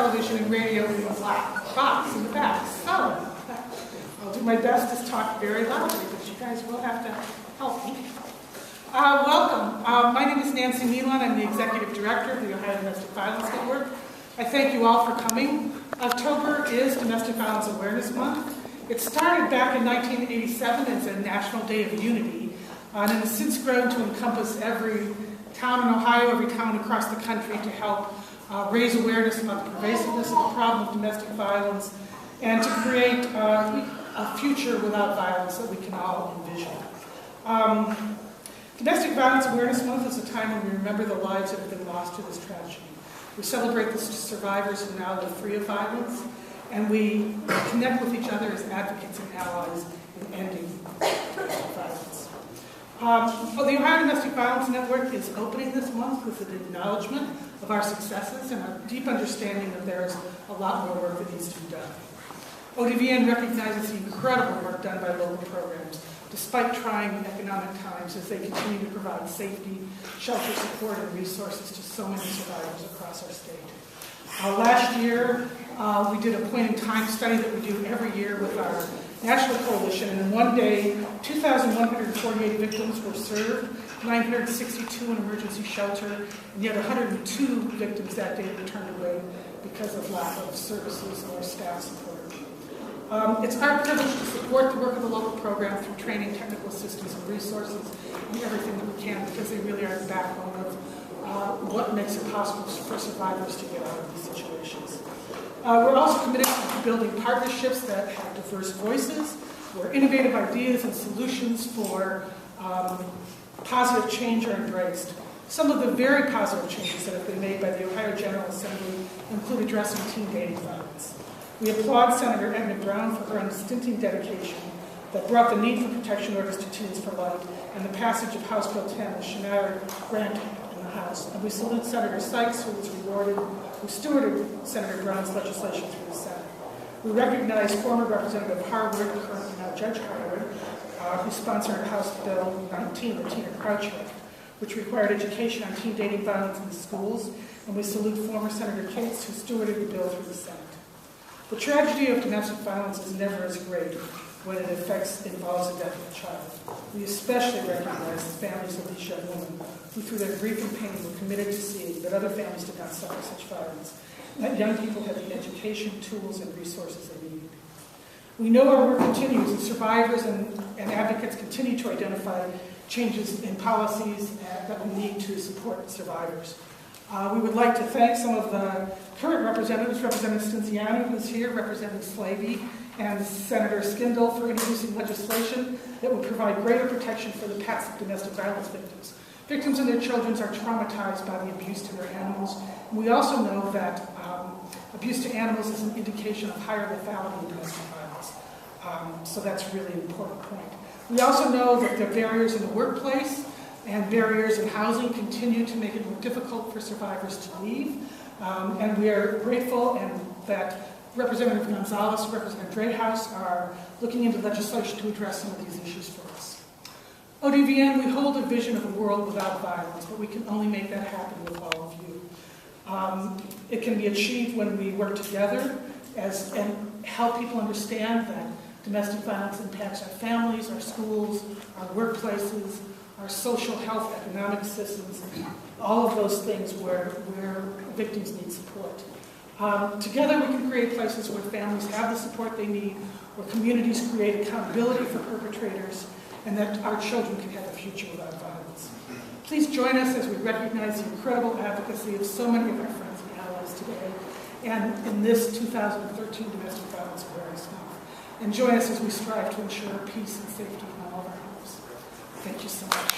television and radio in a black box in the back. So I'll do my best to talk very loudly, but you guys will have to help me. Welcome. My name is Neylon. I'm the Executive Director of the Ohio Domestic Violence Network. I thank you all for coming. October is Domestic Violence Awareness Month. It started back in 1987 as a National Day of Unity, and it has since grown to encompass every town in Ohio, every town across the country to help raise awareness about the pervasiveness of the problem of domestic violence and to create a future without violence that we can all envision. Domestic Violence Awareness Month is a time when we remember the lives that have been lost to this tragedy. We celebrate the survivors who now live free of violence, and we connect with each other as advocates and allies in ending domestic violence. The Ohio Domestic Violence Network is opening this month with an acknowledgement of our successes and a deep understanding that there is a lot more work that needs to be done. ODVN recognizes the incredible work done by local programs, despite trying economic times, as they continue to provide safety, shelter support, and resources to so many survivors across our state. Last year, we did a point-in-time study that we do every year with our national coalition, and in one day, 2,148 victims were served, 962 in emergency shelter, and yet 102 victims that day were turned away because of lack of services or staff support. It's our privilege to support the work of the local program through training, technical assistance, and resources, and everything that we can, because they really are the backbone of what makes it possible for survivors to get out of these situations. We're also committed to building partnerships that have diverse voices, where innovative ideas and solutions for positive change are embraced. Some of the very positive changes that have been made by the Ohio General Assembly include addressing teen dating violence. We applaud Senator Edna Brown for her unstinting dedication that brought the need for protection orders to Teens for Life and the passage of House Bill 10, the Schneider grant in the House. And we salute Senator Sykes, who stewarded Senator Brown's legislation through the Senate. We recognize former Representative Harwood, currently now Judge Harwood, who sponsored House Bill 19, the Tina Crouch Act, which required education on teen dating violence in schools. And we salute former Senator Cates, who stewarded the bill through the Senate. The tragedy of domestic violence is never as great when it involves the death of a child. We especially recognize the families of these young women who, through their grief and pain, were committed to seeing that other families did not suffer such violence, and that young people have the education, tools, and resources they need. We know our work continues, and survivors and advocates continue to identify changes in policies that we need to support survivors. We would like to thank some of the current representatives, Representative Cinciano, who's here, Representative Slavey, and Senator Skindle for introducing legislation that will provide greater protection for the passive domestic violence victims. Victims and their children are traumatized by the abuse to their animals. We also know that abuse to animals is an indication of higher lethality in domestic violence. So that's really an important point. We also know that the barriers in the workplace and barriers in housing continue to make it more difficult for survivors to leave. And we are grateful that Representative Gonzalez and Representative Statehouse are looking into legislation to address some of these issues for us. ODVN, we hold a vision of a world without violence, but we can only make that happen with all of you. It can be achieved when we work together and help people understand that domestic violence impacts our families, our schools, our workplaces, our social health, economic systems, all of those things where victims need support. Together we can create places where families have the support they need, where communities create accountability for perpetrators, and that our children can have a future without violence. Please join us as we recognize the incredible advocacy of so many of our friends and allies today, and in this 2013 Domestic Violence Awareness Month. And join us as we strive to ensure peace and safety in all of our homes. Thank you so much.